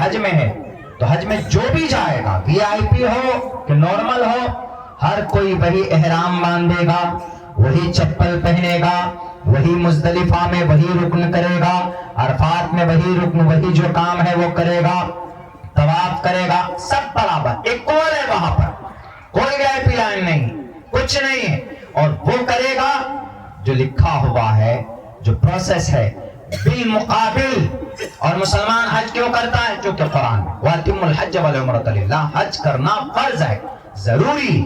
حج میں ہے تو حج میں جو بھی جائے گا VIP ہو کہ نارمل ہو ہر کوئی وہی احرام باندھے گا, وہی چپل پہنے گا, وہی مزدلفہ میں وہی رکن کرے گا, عرفات میں وہی رکن وہی جو کام ہے وہ کرے گا, طواف کرے گا, سب برابر ایکول ہے وہاں پر, کوئی VIP لائن نہیں, کچھ نہیں ہے. اور وہ کرے گا جو لکھا ہوا ہے, جو پروسیس ہے بالمقابل. اور مسلمان حج کیوں کرتا ہے؟ چونکہ قرآن میں وَأَتِمُّ الْحَجَّ وَالْعُمْرَةَ لِلَّهِ, حج کرنا فرض ہے, ضروری.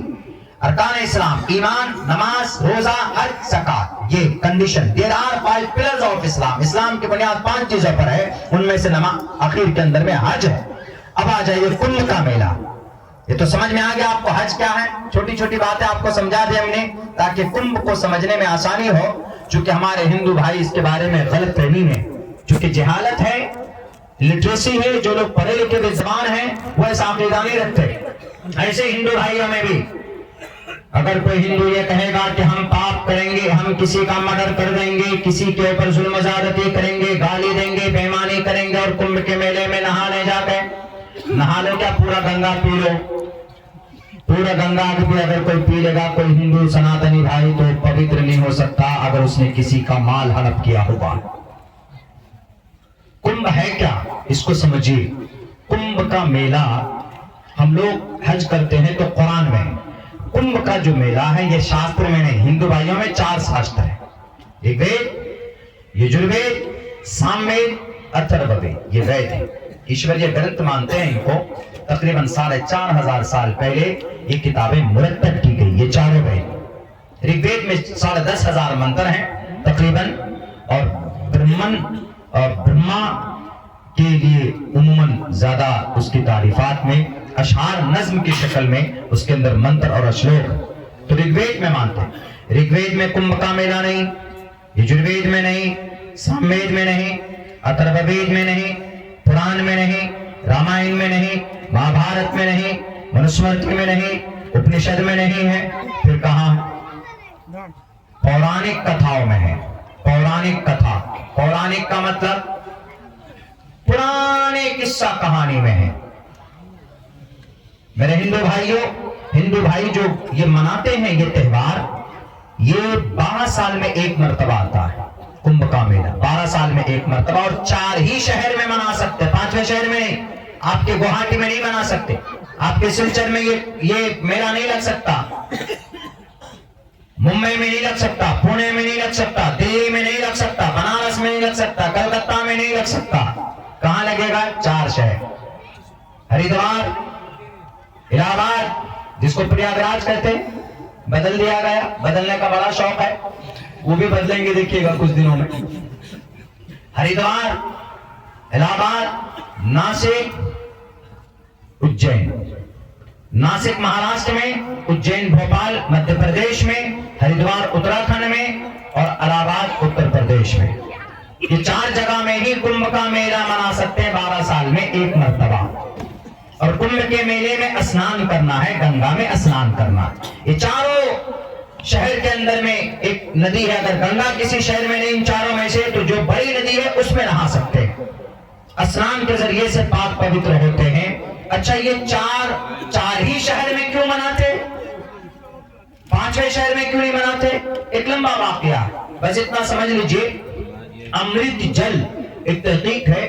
ارکان اسلام ایمان, نماز, روزہ, حج, زکات, یہ condition. There are 5 pillars of Islam. اسلام کی بنیاد 5 چیزوں پر ہے, ان میں سے نماز اخیر کے اندر میں حج ہے. اب آ جائیے کنب کا میلہ. یہ تو سمجھ میں آ گیا آپ کو حج کیا ہے, چھوٹی چھوٹی باتیں آپ کو سمجھا دیں ہم نے تاکہ کنب کو سمجھنے میں آسانی ہو. چونکہ ہمارے ہندو بھائی اس کے بارے میں غلط فہمی میں, چونکہ جہالت ہے, لٹریسی ہے, جو لوگ پڑھے لکھے بے زبان ہیں وہ ایسا عقیدہ نہیں رکھتے. ایسے ہندو بھائیوں میں بھی اگر کوئی ہندو یہ کہے گا کہ ہم پاپ کریں گے, ہم کسی کا مرڈر کر دیں گے, کسی کے اوپر ظلم و زیادتی کریں گے, گالی دیں گے, بےایمانی کریں گے, اور کنب کے میلے میں نہانے جاتے, نہا لو کیا پورا گنگا پی لو, پورا گنگا بھی اگر کوئی پی لے گا کوئی ہندو سناتنی بھائی تو پوتر نہیں ہو سکتا اگر اس نے کسی کا مال ہڑپ کیا ہوگا. کنب ہے کیا اس کو سمجھیے. کنب کا میلہ ہم لوگ حج کرتے ہیں تو قرآن میں, کنب کا جو میلہ ہے یہ شاستر میں نہیں. ہندو بھائیوں میں 4 شاستر ہیں, رگ وید, یجروید, ساموید, اتھروید, یہ وید ہیں. ایشوریہ گرنتھ مانتے ہیں ان کو. تقریباً 4,500 سال پہلے یہ کتابیں مرتب کی گئی, یہ چاروں وید. رگ وید میں 10,500 منتر ہیں تقریباً, اور برہمن اور برہما کے لیے عموماً زیادہ اس کی تعریفات میں اشعار نظم کی شکل میں اس کے اندر منتر اور اشلوک. تو رگ وید میں مانتے ہیں. رگ وید میں کنب کا میلہ نہیں, یجروید میں نہیں, ساموید میں نہیں, اتھروید میں نہیں, پران میں نہیں, رامائن میں نہیں, مہابھارت میں نہیں, منوسمرتی میں نہیں, اپنشد میں نہیں ہے. پھر کہاں؟ پورانک کتھاؤں میں ہے. پورانک کتھا, پورانک کا مطلب پرانے قصہ کہانی میں ہے. میرے ہندو بھائی جو یہ مناتے ہیں یہ تہوار, یہ 12 سال میں ایک مرتبہ آتا ہے. کنب کا میلہ 12 سال میں ایک مرتبہ, اور 4 ہی شہر میں منا سکتے, 5ویں شہر میں نہیں. آپ کے گوہاٹی میں نہیں منا سکتے, آپ کے سلچر میں یہ میلہ نہیں لگ سکتا, ممبئی میں نہیں لگ سکتا, پونے میں نہیں لگ سکتا, دلی میں نہیں لگ سکتا, بنارس میں نہیں لگ سکتا, کلکتہ میں نہیں لگ سکتا. کہاں لگے گا؟ 4 شہر, ہریدوار, الہ آباد جس کو پریاگراج کہتے ہیں, بدل دیا گیا, بدلنے کا بڑا شوق ہے, وہ بھی بدلیں گے دیکھیے گا کچھ دنوں میں. ہریدوار, الہ آباد, ناسک, اجین. ناسک مہاراشٹر میں, اجین بھوپال مدھیہ پردیش میں, ہریدوار اتراکھنڈ میں, اور الہ آباد اتر پردیش میں. یہ 4 جگہ میں ہی کنب کا میلہ منا سکتے ہیں 12 سال میں ایک مرتبہ. اور کنب کے میلے میں اسنان کرنا ہے, گنگا میں اسنان کرنا. یہ چاروں شہر کے اندر میں ایک ندی ہے, اگر گنگا کسی شہر میں نہیں ان چاروں میں سے تو جو بڑی ندی ہے اس میں نہا سکتے ہیں, اسنان کے ذریعے سے پاک پوتر ہوتے ہیں. اچھا یہ 4 ہی شہر میں کیوں مناتے, 5ویں شہر میں کیوں نہیں مناتے؟ ایک لمبا واقعہ, بس اتنا سمجھ لیجئے. امرت جل ایک تحقیق ہے,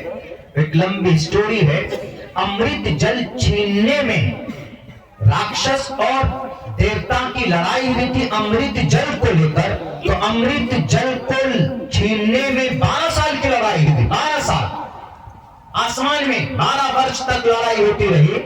ایک لمبی سٹوری ہے. امرت جل چھیننے میں راکشس اور دیوتا کی لڑائی ہوئی تھی امرت جل کو لے کر. تو امرت جل کو چھیننے میں 12 سال کی لڑائی ہوئی تھی, 12 سال. آسمان میں 12 برس تک لڑائی ہوتی رہی,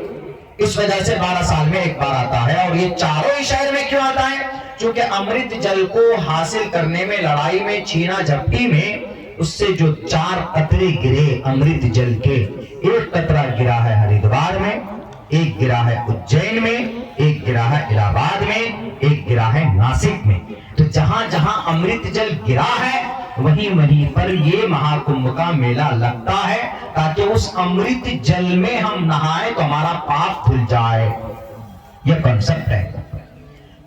اس وجہ سے 12 سال میں ایک بار آتا ہے. اور یہ چاروں ہی شہر میں کیوں آتا ہے؟ چونکہ امرت جل کو حاصل کرنے میں, لڑائی میں, چھینا جھپٹی میں, اس سے جو 4 قطرے گرے امرت جل کے, ایک قطرہ گرا ہے ہریدوار میں, ایک گرا ہے اجین میں, ایک گرا ہے الہ آباد میں, ایک گرا ہے ناسک میں. تو جہاں جہاں امرت جل گرا ہے وہیں پر یہ مہاکنبھ کا میلہ لگتا ہے, تاکہ اس امرت جل میں ہم نہائیں تو ہمارا پاپ دھل جائے. یہ کنسپٹ ہے.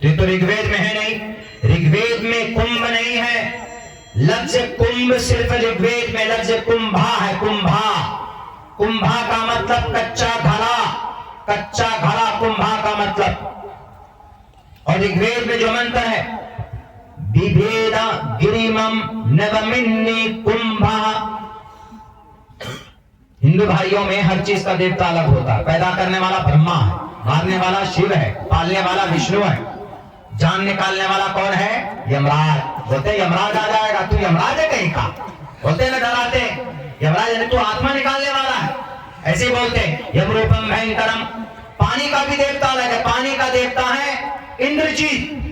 تو یہ تو رگ وید میں ہے نہیں, رگ وید میں کنبھ نہیں ہے. لفظ کنبھ صرف رگ وید میں لفظ کنبھا ہے, کنبھا. कुंभा का मतलब कच्चा घड़ा, कच्चा घड़ा कुंभा का मतलब। और ऋग्वेद में जो मंत्र है विभेद गिरिमम नवमिन्नी कुंभा। हिंदू भाइयों में हर चीज का देवता अलग होता है। पैदा करने वाला ब्रह्मा है, मारने वाला शिव है, पालने वाला विष्णु है, जान निकालने वाला कौन है? यमराज। बोलते यमराज आ जाएगा, तू यमराज है कहीं का? बोलते ना डराते, यमराज ने तू आत्मा निकालने वाला है, ऐसे बोलते। यम रूपम भयंकरम। पानी का भी देवता अलग है, पानी का देवता है इंद्रजीत।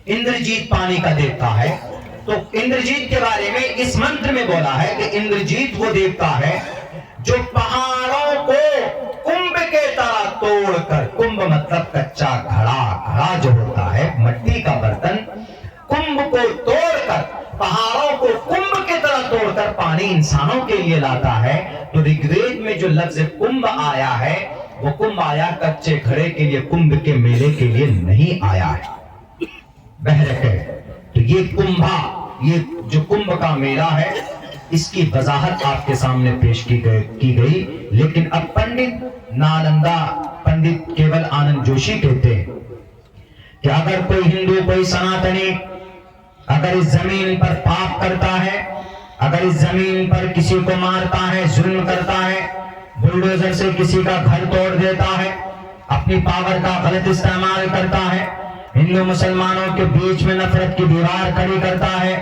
इंद्रजीत पानी का देवता है। तो इंद्रजीत के बारे में इस मंत्र में बोला है कि इंद्रजीत वो देवता है जो पहाड़ों को कुंभ के तरह तोड़कर, कुंभ मतलब कच्चा घड़ा, घड़ा जो होता है मिट्टी का बर्तन, कुंभ को तोड़कर, पहाड़ों को कुंभ की तरह तोड़कर पानी इंसानों के लिए लाता है। तो ऋग्वेद में जो लफ्ज कुंभ आया है वो कुंभ आया कच्चे घड़े के लिए, कुंभ के मेले के लिए नहीं आया है। बहरके तो ये कुंभा, ये जो कुंभ का मेला है इसकी वजाहत आपके सामने पेश की गई। लेकिन अब पंडित नालंदा, पंडित केवल आनंद जोशी कहते हैं कि अगर कोई हिंदू, कोई सनातनी अगर इस जमीन पर पाप करता है, अगर इस जमीन पर किसी को मारता है, जुल्म करता है, बुलडोजर से किसी का घर तोड़ देता है, अपनी पावर का गलत इस्तेमाल करता है, हिंदू मुसलमानों के बीच में नफरत की दीवार खड़ी करता है,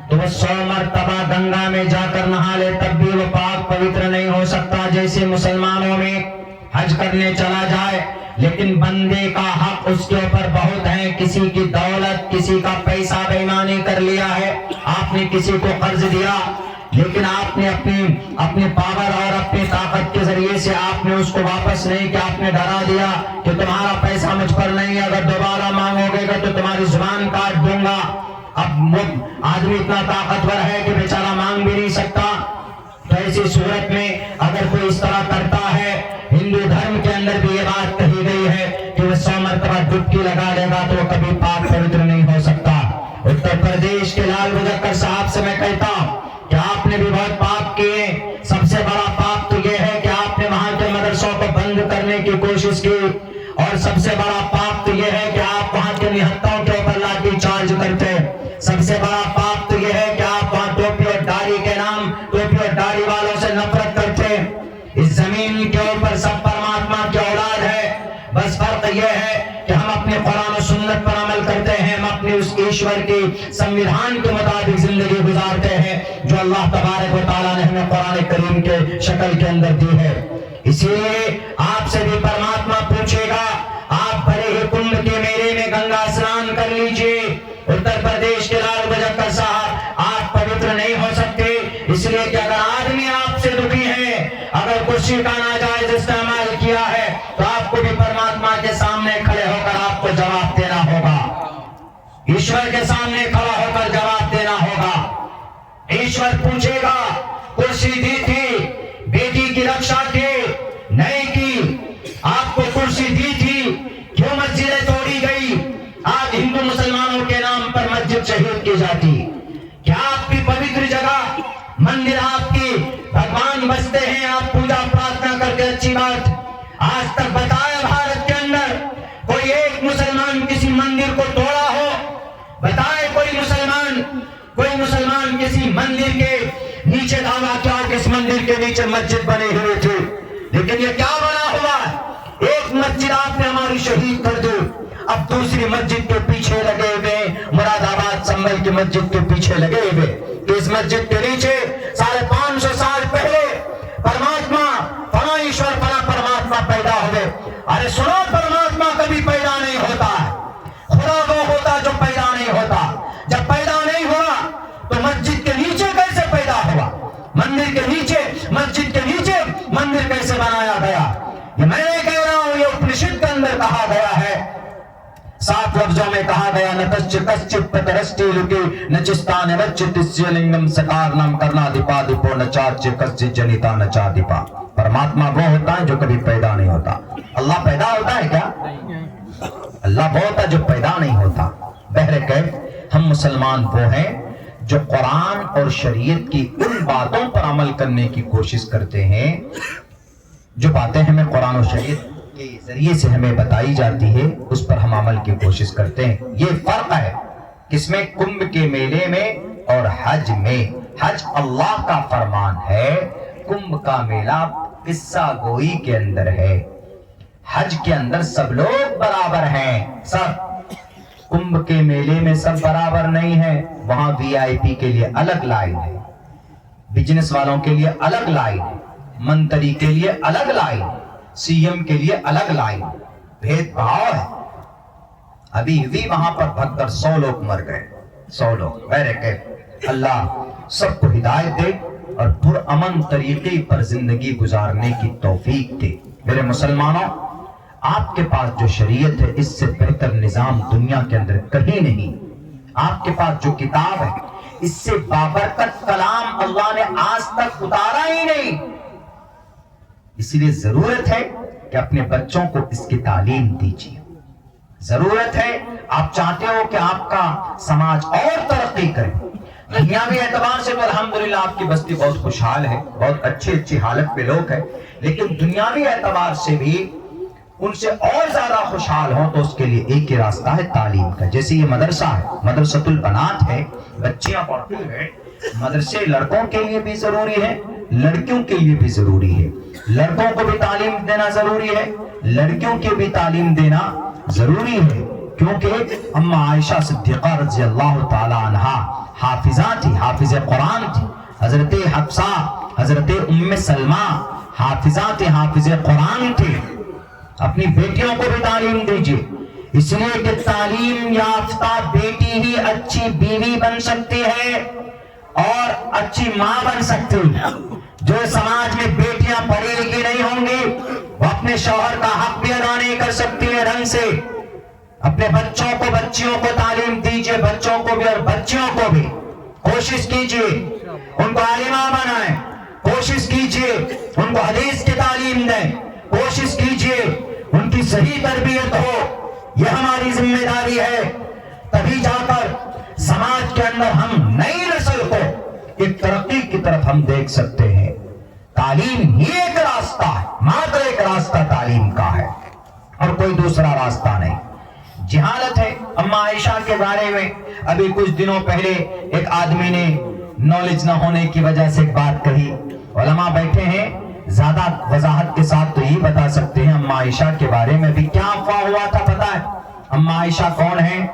तो वह 100 मरतबा गंगा में जाकर नहा ले तब भी वो पाक पवित्र नहीं हो सकता। जैसे मुसलमानों में हज करने चला जाए, लेकिन बंदे का हक उसके ऊपर बहुत है। किसी की दौलत, किसी का पैसा बेईमानी कर लिया है, आपने किसी को कर्ज दिया, लेकिन आपने अपनी पावर और अपनी ताकत के जरिए से आपने उसको वापस नहीं किया, आपने डरा दिया कि तुम्हारा पैसा मुझ पर नहीं, अगर दोबारा मांगोगे तो तुम्हारी जुबान काट दूंगा। अब आदमी इतना ताकतवर है कि बेचारा मांग भी नहीं सकता। तो ऐसी सूरत में अगर कोई इस तरह करता है, हिंदू धर्म के अंदर भी ये बात कही गई है कि वह 100 मरतबा डुबकी लगा देगा तो कभी पाक पवित्र नहीं हो सकता। उत्तर प्रदेश के लाल मुजफ्फर साहब से मैं कहता हूं कि आपने भी बहुत पाप किए। सबसे बड़ा पाप तो यह है कि आपने वहां के मदरसों को बंद करने की कोशिश की, और सबसे बड़ा पाप तो यह है कि आप वहां के निहत्ताओं के ऊपर लाठी चार्ज करते। सबसे बड़ा पाप तो यह है कि आप वहां टोपी और दाढ़ी के नाम, टोपी और दाढ़ी वालों से नफरत करते। इस जमीन के ऊपर सब परमात्मा की औलाद है, बस फर्क यह है कि हम अपने कुरान और सुन्नत पर अमल करते हैं, हम अपने उस ईश्वर के संविधान के मुताबिक जिंदगी गुजारते हैं जो अल्लाह तबारक व तआला ने हमें कुरान करीम के शक्ल के अंदर दी है। इसलिए आपसे भी परमात्मा पूछेगा, आप भले ही कुंभ के मेले में गंगा स्नान कर लीजिए, उत्तर प्रदेश के लाल मुजफ्फर साहब आप पवित्र नहीं हो सकते। इसलिए कि अगर आदमी आपसे दुखी है, अगर कुर्सी का नाजायज इस्तेमाल किया है, तो आपको भी परमात्मा के सामने खड़े होकर आपको जवाब देना होगा, ईश्वर के सामने खड़ा होकर जवाब देना होगा। ईश्वर पूछेगा, कुर्सी दी थी, बेटी की रक्षा की नहीं की, आपको कुर्सी दी थी, क्यों मस्जिदें तोड़ी गई? आज हिंदू मुसलमानों के नाम पर मस्जिद शहीद की जाती। क्या आपकी पवित्र जगह, मंदिर आपकी, भगवान बसते हैं, आप पूजा प्रार्थना करके, अच्छी बात। आज तक बताया भारत के अंदर कोई एक मुसलमान किसी मंदिर को तोड़ा हो? बताए कोई मुसलमान किसी मंदिर के नीचे दावा किया कि इस मंदिर के नीचे मस्जिद बने हुए थे? लेकिन ये क्या बना हुआ? एक मस्जिद आपने हमारी शहीद कर दी, अब दूसरी मस्जिद के पीछे लगे हुए, मुरादाबाद संभल की मस्जिद के पीछे लगे हुए। तो इस मस्जिद के नीचे 550 साल पहले परमात्मा, फला ईश्वर, फला परमात्मा पैदा हुए। अरे सुनो, परमात्मा कभी पैदा नहीं होता है, खुदा वो होता जो पैदा नहीं होता। जब पैदा नहीं हुआ तो मस्जिद के नीचे कैसे पैदा हुआ? मंदिर के नीचे, मस्जिद के नीचे मंदिर कैसे बनाया गया? ये मैं नहीं कह रहा हूं, ये उपनिषद के अंदर कहा गया है। 7 लफ्जों में कहा गया, न कश्चित कश्चित पतरष्टि लुके न चिस्तान वच्चित लिंगम सकार नाम करना दीपा दीपो न चार्य कश्चित जनिता न चादीपा। परमात्मा वो होता है जो कभी पैदा नहीं होता। अल्लाह पैदा होता है क्या? अल्लाह वो होता है जो पैदा नहीं होता। बहरकैफ हम मुसलमान वो हैं जो कुरान اور شریعت کی ان باتوں پر عمل کرنے کی کوشش کرتے ہیں جو باتیں ہمیں قرآن و شریعت کے ذریعے سے ہمیں بتائی جاتی ہے، اس پر ہم عمل کی کوشش کرتے ہیں۔ یہ فرق ہے کس میں؟ کنبھ کے میلے میں اور حج میں۔ حج اللہ کا فرمان ہے، کنبھ کا میلہ قصہ گوئی کے اندر ہے۔ حج کے اندر سب لوگ برابر ہیں، سب۔ کنبھ کے میلے میں سب برابر نہیں ہیں، وہاں وی آئی پی کے لیے الگ لائن ہے، بزنس والوں کے لیے الگ لائن ہے، منتری کے لیے الگ لائن، سی ایم کے لیے الگ لائن، بھید بھاؤ ہے۔ ابھی بھی وہاں پر بھگ کر 100 لوگ مر گئے، 100 لوگ غیر کہ اللہ سب کو ہدایت دے اور پرامن طریقے پر زندگی گزارنے کی توفیق دے۔ میرے مسلمانوں، آپ کے پاس جو شریعت ہے اس سے بہتر نظام دنیا کے اندر کہیں نہیں۔ آپ کے پاس جو کتاب ہے اس سے بابرکت کلام اللہ نے آج تک اتارا ہی نہیں۔ اس لیے ضرورت ہے کہ اپنے بچوں کو اس کی تعلیم دیجیے۔ ضرورت ہے، آپ چاہتے ہو کہ آپ کا سماج اور ترقی کرے، دنیاوی اعتبار سے تو الحمدللہ آپ کی بستی بہت خوشحال ہے، بہت اچھی حالت پہ لوگ ہیں، لیکن دنیاوی اعتبار سے بھی ان سے اور زیادہ خوشحال ہوں تو اس کے لیے ایک ہی راستہ ہے تعلیم کا۔ جیسے یہ مدرسہ ہے، مدرسۃ البنات ہے، بچیاں پڑھتی ہیں۔ مدرسے لڑکوں کے لیے بھی ضروری ہے، لڑکیوں کے لیے بھی ضروری ہے۔ لڑکوں کو بھی تعلیم دینا ضروری ہے، لڑکیوں کی بھی تعلیم دینا ضروری ہے، کیونکہ اما عائشہ صدیقہ رضی اللہ تعالی عنہا حافظہ تھی، حافظ قرآن تھی۔ حضرت حفصہ، حضرت ام سلمہ حافظہ تھی، حافظ قرآن تھی۔ اپنی بیٹیوں کو بھی تعلیم دیجیے، اس لیے کہ تعلیم یافتہ بیٹی ہی اچھی بیوی بن سکتی ہے اور اچھی ماں بن سکتی ہے۔ جو سماج میں بیٹیاں پڑھی لکھی نہیں ہوں گی وہ اپنے شوہر کا حق بھی ادا نہیں کر سکتی ہے ڈھنگ سے۔ اپنے بچوں کو، بچیوں کو تعلیم دیجیے، بچوں کو بھی اور بچیوں کو بھی۔ کوشش کیجیے ان کو عالمہ بنائیں، کوشش کیجیے ان کو حدیث کی تعلیم دیں، کوشش کیجیے ان کی صحیح تربیت ہو۔ یہ ہماری ذمہ داری ہے، تبھی جا کر سماج کے اندر ہم نئی نسل کو ایک ترقی کی طرف ہم دیکھ سکتے ہیں۔ تعلیم ہی ایک راستہ ہے، ماتر ایک راستہ تعلیم کا ہے اور کوئی دوسرا راستہ نہیں۔ جہالت ہے۔ اما عائشہ کے بارے میں ابھی کچھ دنوں پہلے ایک آدمی نے نالج نہ ہونے کی وجہ سے ایک بات کہی۔ علماء بیٹھے ہیں، زیادہ وضاحت کے ساتھ تو یہ بتا سکتے ہیں اما عائشہ کے بارے میں بھی کیا افواہ ہوا تھا پتہ ہے؟ اما عائشہ کون ہے؟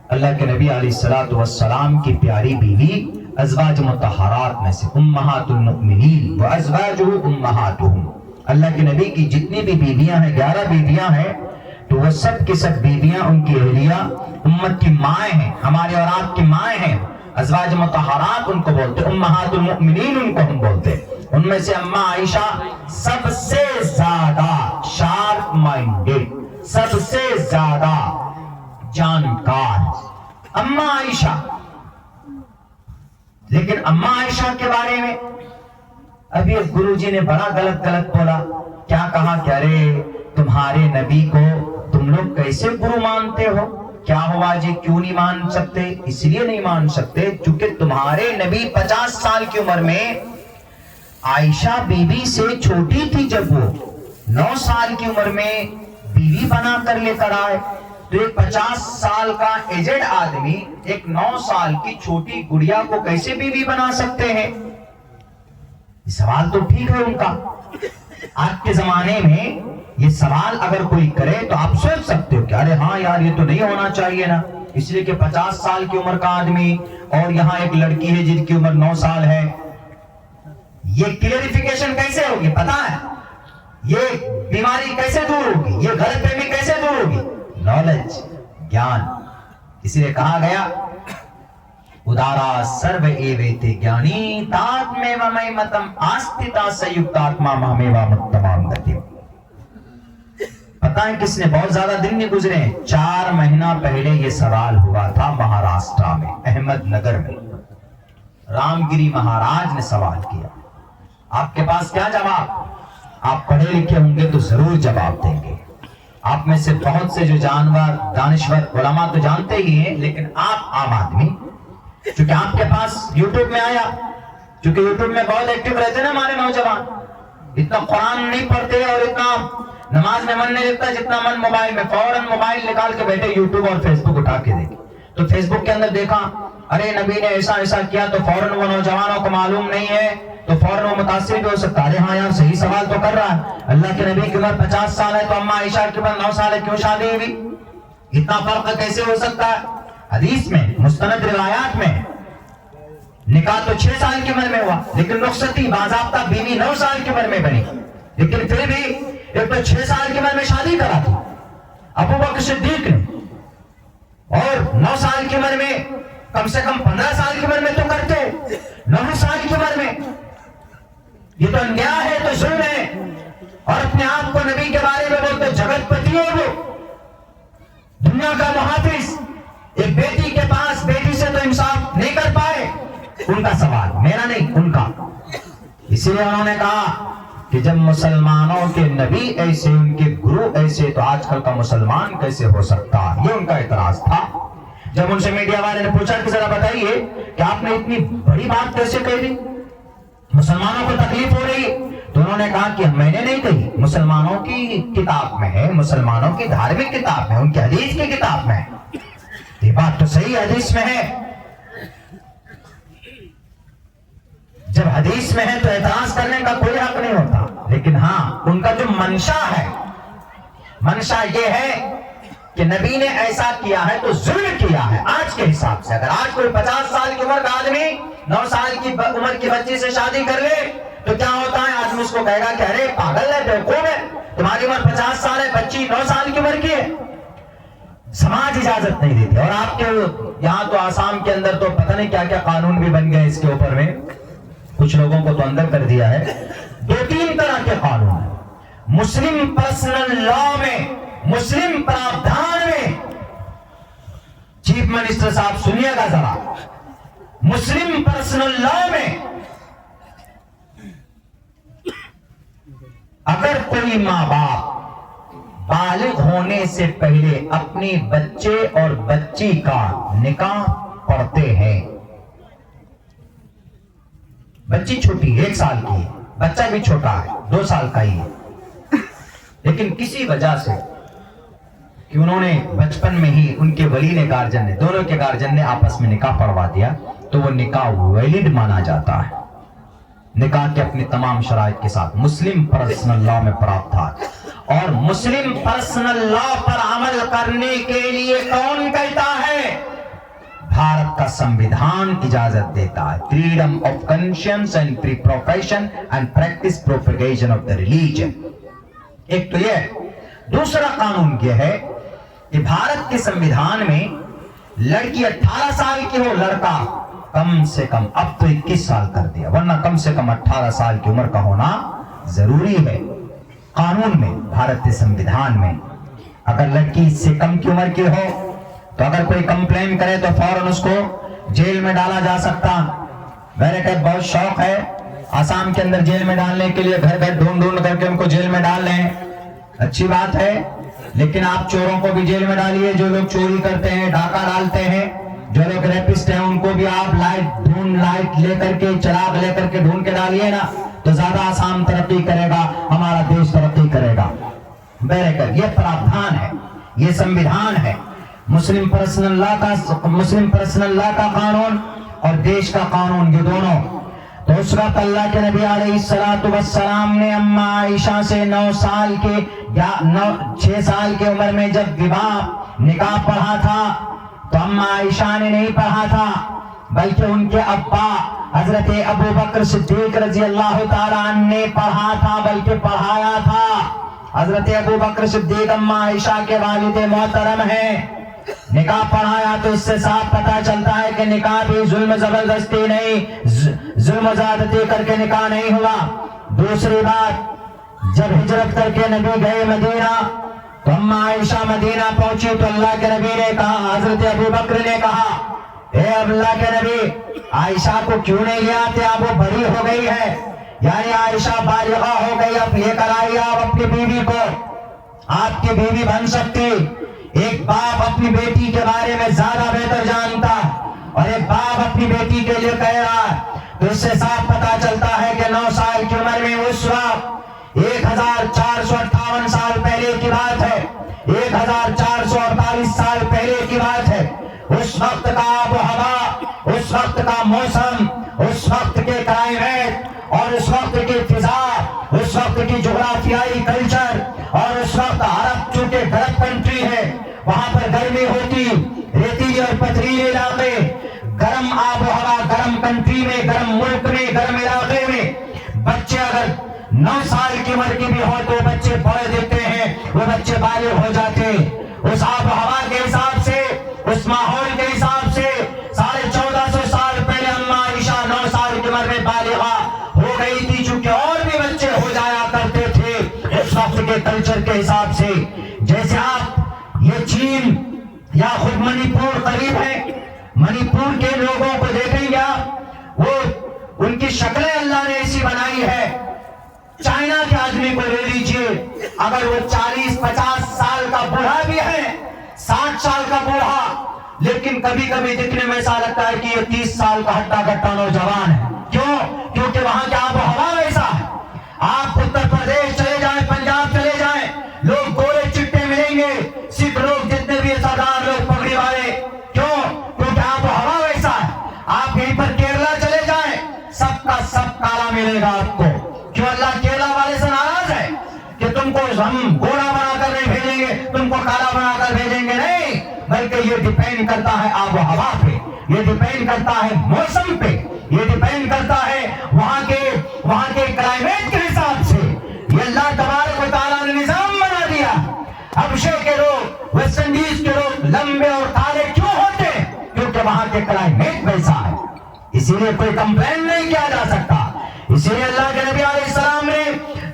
اللہ کے نبی علیہ الصلوۃ والسلام کی پیاری بیوی، ازواج مطہرات میں سے، امہات المؤمنین وازواجہ امہاتہم۔ اللہ کے نبی کی جتنی بھی بیویاں ہیں، 11 بیویاں ہیں، تو وہ سب کی سب بیویاں ان کی اہلیہ امت کی مائیں ہیں، ہمارے اور آپ کی مائیں ہیں۔ ازواج مطہرات ان کو بولتے، امہات المؤمنین ان کو ہم بولتے۔ ان میں سے اما عائشہ سب سے زیادہ شارپ مائنڈڈ، سب سے زیادہ جانکار اما عائشہ۔ لیکن اما عائشہ کے بارے میں ابھی ایک گرو جی نے بڑا غلط بولا۔ کیا کہا کہ ارے تمہارے نبی کو تم لوگ کیسے گرو مانتے ہو؟ کیا ہوا جی، کیوں نہیں مان سکتے؟ اس لیے نہیں مان سکتے چونکہ تمہارے نبی 50 سال کی عمر میں عائشہ بیوی سے چھوٹی تھی، جب وہ 9 سال کی عمر میں بیوی بنا کر لے کر آئے، تو ایک 50 سال کا ایجڈ آدمی ایک 9 سال کی چھوٹی گڑیا کو کیسے بیوی بنا سکتے ہیں؟ سوال تو ٹھیک ہے ان کا۔ آج کے زمانے میں یہ سوال اگر کوئی کرے تو آپ سوچ سکتے ہو کہ ارے ہاں یار یہ تو نہیں ہونا چاہیے نا، اس لیے کہ 50 سال کی عمر کا آدمی اور یہاں ایک لڑکی ہے جن کی عمر 9 سال ہے۔ یہ کلیریفیکیشن کیسے ہوگی؟ پتا ہے یہ بیماری کیسے دور ہوگی؟ یہ غلط فہمی کیسے دور ہوگی؟ نالج، گیان۔ اس لیے کہا گیا ادارا سرو ایویتے گیانی تاتمے ومئی متم آستتا سیکتاتما مہمیوا متمام گتیم۔ پتہ ہے کس نے بہت زیادہ دن نہیں گزرے ہیں، 4 مہینہ پہلے یہ سوال ہوا تھا مہاراشٹرا میں، احمد نگر میں۔ رام گری مہاراج نے سوال کیا۔ آپ کے پاس کیا جواب؟ آپ پڑھے لکھے ہوں گے تو ضرور جواب دیں گے۔ آپ میں سے بہت سے جو جانور دانشور علماء تو جانتے ہی ہیں، لیکن آپ عام آدمی چونکہ آپ کے پاس یوٹیوب میں آیا، چونکہ یوٹیوب میں بہت ایکٹیو رہتے نا ہمارے نوجوان، اتنا قرآن نہیں پڑھتے اور اتنا نماز میں من نہیں لگتا جتنا من موبائل میں، فوراً موبائل نکال کے بیٹھے یوٹیوب اور فیس بک اٹھا کے دیکھے، تو فیس بک کے اندر دیکھا ارے نبی نے ایسا ایسا کیا، تو فوراً وہ نوجوانوں کو معلوم نہیں ہے تو فوراً وہ متاثر بھی ہو سکتا ہے، ہاں یار صحیح سوال تو کر رہا ہے، اللہ کے نبی کی عمر 50 سال ہے تو اما عائشہ کی عمر 9 سال ہے، کیوں شادی ہوئی؟ اتنا فرق کیسے ہو سکتا ہے؟ حدیث میں مستند روایات میں نکاح تو 6 سال کی عمر میں ہوا، لیکن رخصتی باضابطہ بیوی 9 سال کی عمر میں بنی، لیکن پھر بھی ایک تو 6 سال کی عمر میں شادی کرا تھی ابو بکر صدیق نے، اور 9 سال کی عمر میں، کم سے کم 15 سال کی عمر میں تو کرتے، 9 سال کی عمر میں، یہ تو انیاء ہے، تو ظلم ہے، اور اپنے آپ کو نبی کے بارے میں بولتے جگت پتی ہے، وہ دنیا کا محافظ، ایک بیٹی کے پاس بیٹی سے تو انصاف نہیں کر پائے، ان کا سوال میرا نہیں ان کا، اسی لیے انہوں نے کہا کہ جب مسلمانوں کے نبی ایسے، ان کے گرو ایسے، تو آج کل کا مسلمان کیسے ہو سکتا؟ یہ ان کا اعتراض تھا۔ جب ان سے میڈیا والے نے پوچھا کہ ذرا بتائیے کہ آپ نے اتنی بڑی بات کیسے کہہ دی، مسلمانوں کو تکلیف ہو رہی، تو انہوں نے کہا کہ میں نے نہیں کہی، مسلمانوں کی کتاب میں ہے، مسلمانوں کی دھارمک کتاب میں، ان کی حدیث کی کتاب میں، یہ بات تو صحیح حدیث میں ہے، جب حدیث میں ہے تو اعتراض کرنے کا کوئی حق نہیں ہوتا، لیکن ہاں ان کا جو منشا ہے، منشا یہ ہے کہ نبی نے ایسا کیا ہے تو ظلم کیا ہے۔ آج کے حساب سے اگر آج کوئی 50 سال کی عمر کا آدمی 9 سال کی عمر کی بچی سے شادی کر لے تو کیا ہوتا ہے؟ آدمی اس کو کہے گا کہ ارے پاگل ہے، بیوقوف ہے، تمہاری عمر 50 سال ہے، بچی 9 سال کی عمر کی ہے، سماج اجازت نہیں دیتی۔ اور آپ کے یہاں تو آسام کے اندر تو پتہ نہیں کیا کیا قانون بھی بن گئے اس کے اوپر میں، کچھ لوگوں کو تو اندر کر دیا ہے۔ 2-3 طرح کے قانون ہیں مسلم پرسنل لا میں، مسلم پراودھان میں، چیف منسٹر صاحب سنیے گا ذرا، مسلم پرسنل لا میں اگر کوئی ماں باپ بالغ ہونے سے پہلے اپنی بچے اور بچی کا نکاح پڑھتے ہیں، بچی چھوٹی 1 سال کی ہے، بچہ بھی چھوٹا ہے 2 سال کا ہی ہے، لیکن کسی وجہ سے کہ انہوں نے بچپن میں ہی ان کے ولی نے، گارجن نے، دونوں کے گارجن نے آپس میں نکاح پڑھوا دیا تو وہ نکاح ویلڈ مانا جاتا ہے، نکاح کے اپنی تمام شرائط کے ساتھ، مسلم پرسنل لا میں پراودھان۔ اور مسلم پرسنل لا پر عمل کرنے کے لیے کون کہتا ہے؟ بھارت کا سمویدھان اجازت دیتا ہے، freedom of conscience and free profession and practice propagation of the religion. ایک تو یہ، دوسرا قانون یہ ہے کہ بھارت کے سمویدھان میں لڑکی 18 سال کی ہو، لڑکا کم سے کم، اب تو 21 سال کر دیا، ورنہ کم سے کم 18 سال کی عمر کا ہونا ضروری ہے قانون میں، بھارت کے سمویدھان میں۔ اگر لڑکی اس سے کم کی عمر کی ہو تو اگر کوئی کمپلین کرے تو فوراً اس کو جیل میں ڈالا جا سکتا۔ میرے کو بہت شوق ہے آسام کے اندر جیل میں ڈالنے کے لیے، گھر گھر ڈھونڈ کر کے ان کو جیل میں ڈال لیں، اچھی بات ہے، لیکن آپ چوروں کو بھی جیل میں ڈالیے، جو لوگ چوری کرتے ہیں، ڈاکہ ڈالتے ہیں، جو لوگ ریپسٹ ہیں، ان کو بھی آپ لائٹ لے کر کے، چراغ لے کر کے ڈھونڈ کے ڈالیے نا، تو زیادہ آسام ترقی کرے گا، ہمارا دیش ترقی کرے گا۔ بہرکیف یہ پراودھان ہے، یہ سمویدھان ہے، مسلم پرسنل لا کا قانون اور دیش کا قانون، یہ دونوں۔ تو اس وقت اللہ کے نبی علیہ السلام نے اما عائشہ سے 6 سال کی عمر میں جب نکاح پڑھا تھا تو اما عائشہ نے نہیں پڑھا تھا، بلکہ ان کے ابا حضرت ابو بکر صدیق رضی اللہ تعالیٰ عنہ نے پڑھا تھا، بلکہ پڑھایا تھا۔ حضرت ابو بکر صدیق اما عائشہ کے والد محترم ہیں، نکاح پڑھایا تو اس سے صاف پتہ چلتا ہے کہ نکاح بھی ظلم زبردستی نہیں، ظلم و زیادتی کر کے نکاح نہیں ہوا۔ دوسری بات، جب ہجرت کر کے نبی گئے مدینہ تو اما عائشہ مدینہ پہنچی تو اللہ کے نبی نے کہا، حضرت ابو بکر نے کہا، اے اللہ کے نبی، عائشہ کو کیوں نہیں لے آتے؟ اب وہ بڑی ہو گئی ہے، یعنی عائشہ بالغہ ہو گئی، اب لے کر آئیے آپ اپنی بیوی کو، آپ کی بیوی بن سکتی۔ ایک باپ اپنی بیٹی کے بارے میں زیادہ بہتر جانتا، اور ایک باپ बाप अपनी बेटी के लिए कह रहा है, तो इससे साफ पता चलता है कि 9 साल की उम्र में उस वक्त 1458 साल पहले की बात है, 1448 साल पहले की बात है। उस वक्त का आबो हवा, उस वक्त का मौसम, उस वक्त के क्लाइमेट और उस वक्त की फिजा, उस वक्त की जोग्राफियाई कल्चर, और उस वक्त अरब चूंकि गलत कंट्री है, वहां पर गर्मी होती, रेतीली और पथरीले इलाके, गर्म आबो हवा, गर्म कंट्री में, गर्म मुल्क में, गर्म इलाके में बच्चे अगर 9 साल की उम्र के भी हो तो बच्चे बड़े दिखते हैं, वो बच्चे बालिग हो जाते। उस आबो हवा के हिसाब से, उस माहौल के हिसाब से 1450 साल पहले अम्मा आयशा 9 साल की उम्र में बालिगा हो गई थी, चूंकि और भी बच्चे हो जाया करते थे उस वक्त के कल्चर के हिसाब से। जैसे आप ये चीन या खुद मणिपुर करीब है, मणिपुर के लोगों को देखेंगे आप, वो उनकी शक्लें अल्लाह ने ऐसी बनाई है। चाइना के आदमी को ले लीजिए, अगर वो 40-50 साल का बूढ़ा भी है, 60 साल का बूढ़ा, लेकिन कभी कभी दिखने में ऐसा लगता है कि ये 30 साल का हट्टा कट्टा नौजवान है। क्यों? क्योंकि वहां की आबोहवा वैसा है। आप उत्तर प्रदेश चले जाएं, पंजाब चले जाएं, लोग गोरे चिट्टे मिलेंगे, सिख लोग जितने भी सरदार लोग पगड़ी वाले। क्यों? क्योंकि आबोहवा वैसा है। आप यहीं पर केरला चले जाएं, सबका सब काला मिलेगा आपको। क्यों? अल्लाह केरला वाले से नाराज है कि तुमको हम गोरा बनाकर नहीं भेजेंगे, तुमको काला बनाकर भेजेंगे, नहीं, बल्कि ये डिपेंड करता है आबो हवा पे, ये डिपेंड करता है मौसम पे, ये डिपेंड करता है वहां के क्लाइमेट के हिसाब से। ये अल्लाह तबारक व तआला ने निजाम बना दिया। हबशे के लोग, वेस्ट इंडीज के लोग लंबे और काले क्यों होते? क्योंकि वहां के क्लाइमेट वैसा है, इसीलिए कोई कंप्लेन नहीं किया जा सकता। इसीलिए अल्लाह के नबी अलैहिस्सलाम ने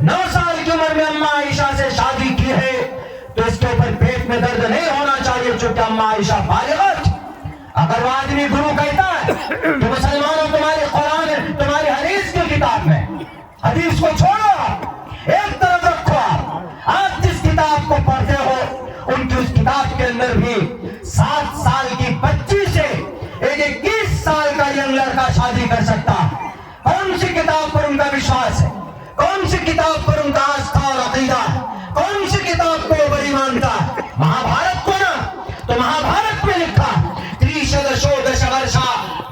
9 साल की उम्र में अम्मा आयशा से शादी की है, तो इसके ऊपर पेट में दर्द नहीं होना चाहिए, चूंकि अम्मा आयशा बालिगा थी। अगर वो आदमी गुरु कहता है कि मुसलमानों तुम्हारे कुरान, तुम्हारी हदीस की किताब में, हदीस को छोड़ो, एक तरफ रखो, आप जिस किताब को पढ़ते हो उनकी उस किताब के अंदर भी 7 साल की बच्ची से एक 21 साल का यंग लड़का शादी कर सकता है। कौन सी किताब पर उनका विश्वास है? कौन सी किताब पर उनका आस्था और अकीदा है? कौन सी किताब को वो बड़ी मानता है? महाभारत को ना, तो महाभारत में लिखा त्रिशदशो दशवर्षा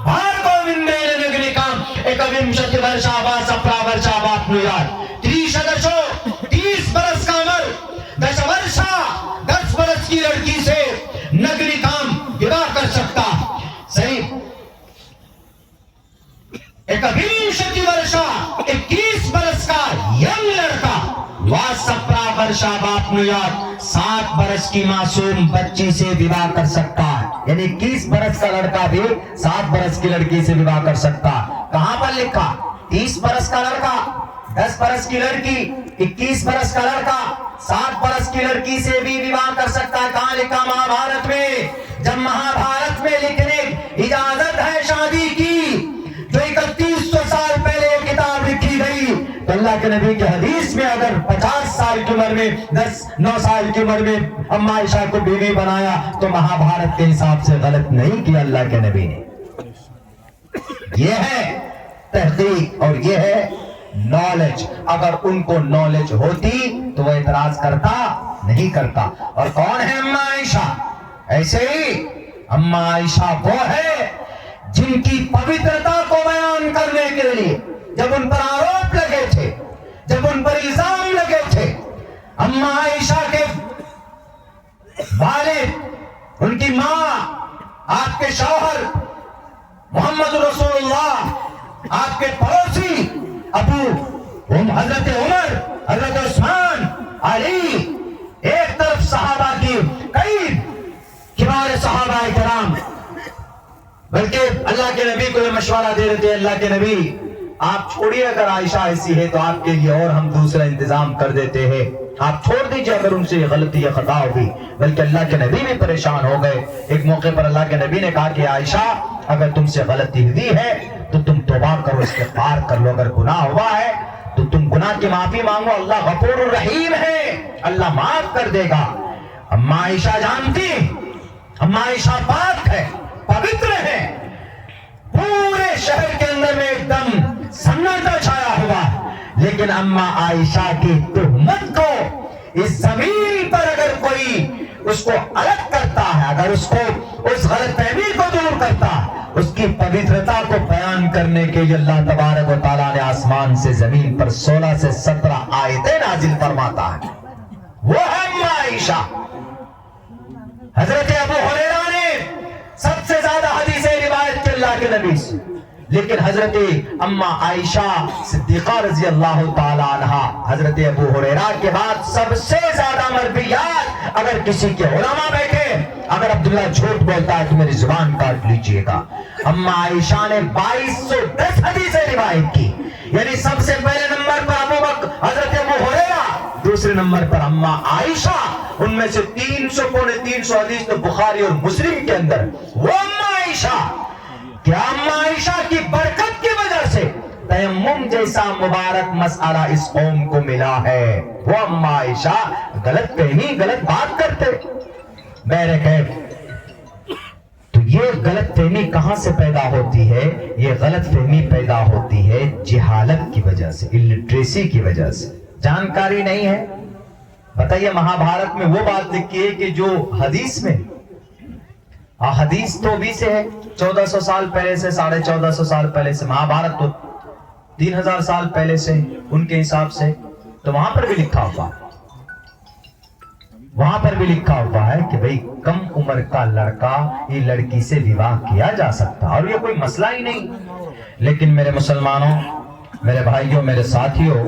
भार्गविंदेन नगरिकाम एकविंशति वर्षा वा सप्रा वर्षा वाप्नुयात्। त्रिशदशो 30 बरस का उम्र, 10 वर्षा 10 बरस की लड़की से नगरिकाम विवाह कर सकता। सही, एकविंशति वर्षा 21 बरस का यंग लड़का, वा सप्रा वर्षा वाप्नुयात् 7 बरस की मासूम बच्ची से विवाह कर सकता है। यानी 21 बरस का लड़का भी 7 बरस की लड़की से विवाह कर सकता। कहां पर लिखा? 30 बरस का लड़का, 10 बरस की लड़की, 21 बरस का लड़का 7 बरस की लड़की से भी विवाह कर सकता है। कहां लिखा? महाभारत में। जब महाभारत में लिखने इजाजत है शादी की, जो 3100 साल पहले ये किताब लिखी गई, तो अल्लाह के नबी की हदीस में अगर 50 साल की उम्र में 9 साल की उम्र में अम्मा आयशा को बीवी बनाया, तो महाभारत के हिसाब से गलत नहीं किया अल्लाह के नबी ने। यह है तहकीक और यह है नॉलेज। अगर उनको नॉलेज होती तो वह इतराज करता नहीं करता। और कौन है अम्मा आयशा? ऐसे ही अम्मा आयशा वो है जिनकी पवित्रता को बयान करने के लिए जब उन पर आरोप लगे थे, जब उन पर इल्जाम लगे थे, अम्मा आयशा के वालिद, उनकी मां, आपके शौहर मोहम्मद रसूलुल्लाह, आपके पड़ोसी अबू हजरत उमर, हजरत उस्मान, अली, एक तरफ सहाबा की कई किबार सहाबा इकराम, बल्कि अल्लाह के नबी को ये मशवरा दे रहे थे, अल्लाह के नबी आप छोड़िए, अगर आयशा ऐसी है तो आपके लिए और हम दूसरा इंतजाम कर देते हैं, आप छोड़ दीजिए अगर उनसे गलती या खता होगी। बल्कि अल्लाह के नबी भी परेशान हो गए। एक मौके पर अल्लाह के नबी ने कहा कि आयशा अगर तुमसे गलती हुई है तो तुम तौबा करो, इस्तिग़फ़ार कर लो, अगर गुनाह हुआ है तो तुम गुनाह की माफी मांगो, अल्लाह गफूर रहीम है, अल्लाह माफ कर देगा। अम्मा आयशा जानती, अम्मा आयशा पाक है, पवित्र है, पूरे शहर के अंदर में एकदम सन्नाटा छाया हुआ है। लेकिन अम्मा आयशा की तुहमत को इस जमीन पर अगर कोई उसको अलग करता है, अगर उसको उस गलतफहमी को दूर करता है, उसकी पवित्रता को बयान करने के लिए अल्लाह तबारक व तआला ने आसमान से जमीन पर 16 से 17 आयतें नाजिल फरमाता है। वो है अम्मा आयशा। हजरत अबू हुरैरा ने सबसे ज्यादा हदीसें रिवायत की अल्लाह के नबी से, लेकिन हजरत अम्मा आयशा सिद्दीका रजी अल्लाह ताला अन्हा हजरत अबू हुरैरा के बाद सबसे ज्यादा मरवियात अगर किसी के उलमा बैठे, अगर अब्दुल्ला झूठ बोलता है तो मेरी जुबान काट लीजिएगा। अम्मा आयशा ने 2210 हदीसें रिवायत की, यानी सबसे पहले नंबर पर अबू बकर हजरत अबू हुरैरा, दूसरे नंबर पर अम्मा आयशा। उनमें से 300 पौने 300 हदीस तो बुखारी और मुस्लिम के अंदर। वो अम्मा आयशा, क्या अम्मा आयशा की बरकत की वजह से तयम्मुम जैसा मुबारक मसला इस कौम को मिला है। वो अम्मा आयशा गलत फहमी, गलत बात करते मेरे खैर। तो ये गलत फहमी कहां से पैदा होती है? ये गलत फहमी पैदा होती है जिहालत की वजह से, इलिटरेसी की वजह से, जानकारी नहीं है। बताइए महाभारत में वो बात लिखी है कि जो हदीस में, हदीस तो भी से है 1400 साल पहले से, 1450 साल पहले से, महाभारत तो 3000 साल पहले से उनके हिसाब से, तो वहां पर भी लिखा हुआ, वहां पर भी लिखा हुआ है कि भाई कम उम्र का लड़का ये लड़की से विवाह किया जा सकता, और ये कोई मसला ही नहीं। लेकिन मेरे मुसलमानों, मेरे भाइयों, मेरे साथियों,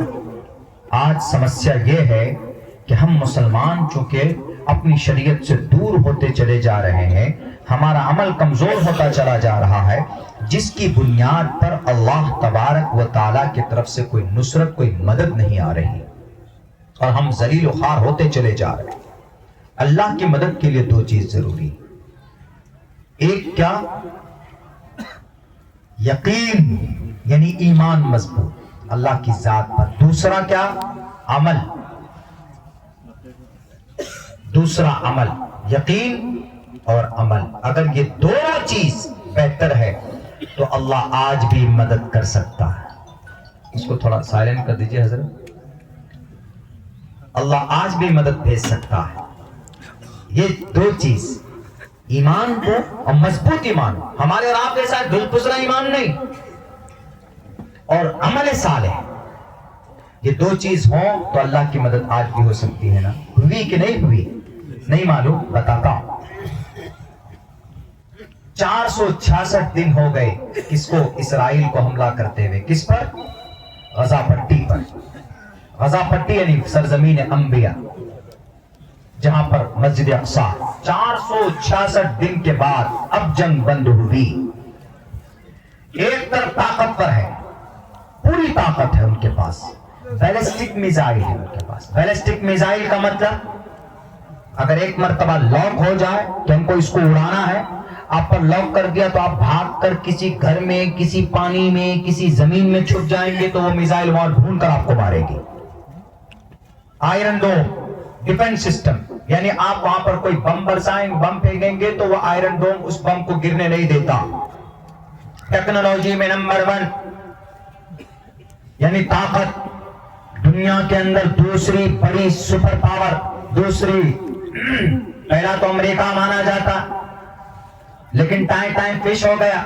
आज समस्या ये है कि हम मुसलमान चूंकि अपनी शरीयत से दूर होते चले जा रहे हैं, हमारा अमल कमजोर होता चला जा रहा है, जिसकी बुनियाद पर अल्लाह तबारक व ताला की तरफ से कोई नुसरत, कोई मदद नहीं आ रही, और हम जलील ख्वार होते चले जा रहे हैं। अल्लाह की मदद के लिए दो चीज जरूरी, एक क्या? यकीन, यानी ईमान मजबूत अल्लाह की जात पर। दूसरा क्या? अमल। दूसरा अमल, यकीन और अमल। अगर ये दोनों चीज बेहतर है तो अल्लाह आज भी मदद कर सकता है। इसको थोड़ा साइलेंट कर दीजिए हजरत। अल्लाह आज भी मदद भेज सकता है। ये दो चीज, ईमान को और मजबूत ईमान, हमारे और आपके साथ दुलपुसरा ईमान नहीं, और अमल सालेह, ये दो चीज हो तो अल्लाह की मदद आज भी हो सकती है ना। हुई कि नहीं हुई नहीं मालूम, बताता हूं। 466 दिन हो गए किसको? इसराइल को हमला करते हुए। किस पर? गजा पट्टी पर। गजा पट्टी यानी सरजमीन अंबिया, जहां पर मस्जिद अक्सा। 466 दिन के बाद अब जंग बंद हुई। एक तरफ ताकतवर है, पूरी ताकत है उनके पास, बैलिस्टिक मिसाइल है उनके पास। बैलिस्टिक मिसाइल का मतलब अगर एक मर्तबा लॉक हो जाए तो हमको इसको उड़ाना है, आप पर लॉक कर दिया तो आप भागकर किसी घर में, किसी पानी में, किसी जमीन में छुप जाएंगे तो वो मिसाइल वहां ढूंढ कर आपको मारेगी। आयरन डोम डिफेंस सिस्टम, यानी आप वहां पर कोई बम बरसाएंगे, बम फेंकेंगे तो वो आयरन डोम उस बम को गिरने नहीं देता। टेक्नोलॉजी में नंबर 1, यानी ताकत। दुनिया के अंदर दूसरी बड़ी सुपर पावर, दूसरी, पहला तो अमेरिका माना जाता, लेकिन टाइम फिश हो गया,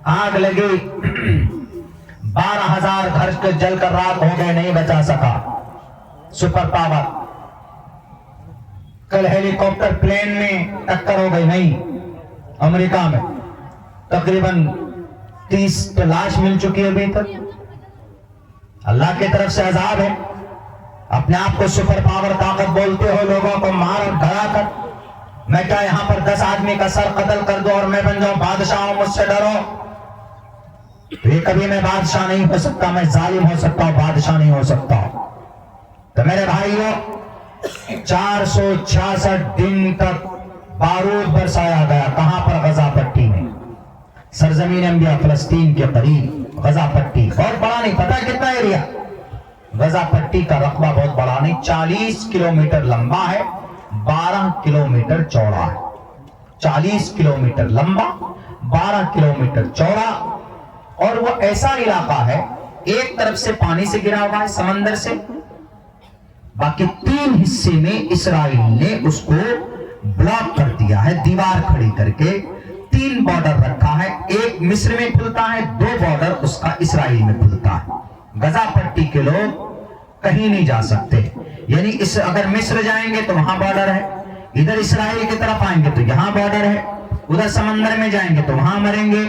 आग लगी, 12,000 घर के जलकर राख हो गए, नहीं बचा सका सुपर पावर। कल हेलीकॉप्टर प्लेन में टक्कर हो गई, नहीं, अमेरिका में तकरीबन 30 लाश मिल चुकी है अभी तक। अल्लाह की तरफ से अजाब है। अपने आप को सुपर पावर ताकत बोलते हो, लोगों को मार और डरा कर। मैं क्या यहां पर 10 आदमी का सर कत्ल कर दो और मैं बन जाऊं बादशाह, मुझसे डरो? ये कभी मैं बादशाह नहीं हो सकता, मैं जालिम हो सकता हूं, बादशाह नहीं हो सकता। तो मेरे भाइयों, 466 दिन तक बारूद बरसाया गया। कहां पर? गजा पट्टी में, सरजमीन अंबिया, फलस्तीन के करीब गजा पट्टी। बहुत बड़ा नहीं, पता कितना एरिया? गजा पट्टी का रकबा बहुत बड़ा नहीं, 40 किलोमीटर लंबा है, 12 किलोमीटर चौड़ा है। 40 किलोमीटर लंबा, 12 किलोमीटर चौड़ा, और वो ऐसा इलाका है एक तरफ से पानी से घिरा हुआ है समंदर से, बाकी 3 हिस्से में इसराइल ने उसको ब्लॉक कर दिया है, दीवार खड़ी करके 3 बॉर्डर रखा है, एक मिस्र में खुलता है, 2 बॉर्डर उसका इसराइल में खुलता है। गजा पट्टी के लोग कहीं नहीं जा सकते, यानी इस अगर मिस्र जाएंगे तो वहां बॉर्डर है, इधर इसराइल की तरफ आएंगे तो यहां बॉर्डर है, उधर समंदर में जाएंगे तो वहां मरेंगे,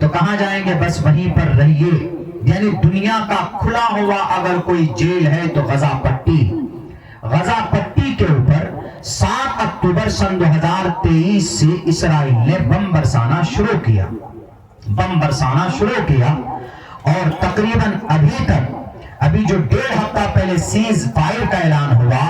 तो कहां जाएंगे, बस वहीं पर रहिए। यानी दुनिया का खुला हुआ अगर कोई जेल है तो गजा पट्टी। गजा पट्टी के ऊपर 7 अक्टूबर सन 2023 से इसराइल ने बम बरसाना शुरू किया, और तकरीबन अभी जो 1.5 हफ्ता पहले सीज फायर का ऐलान हुआ,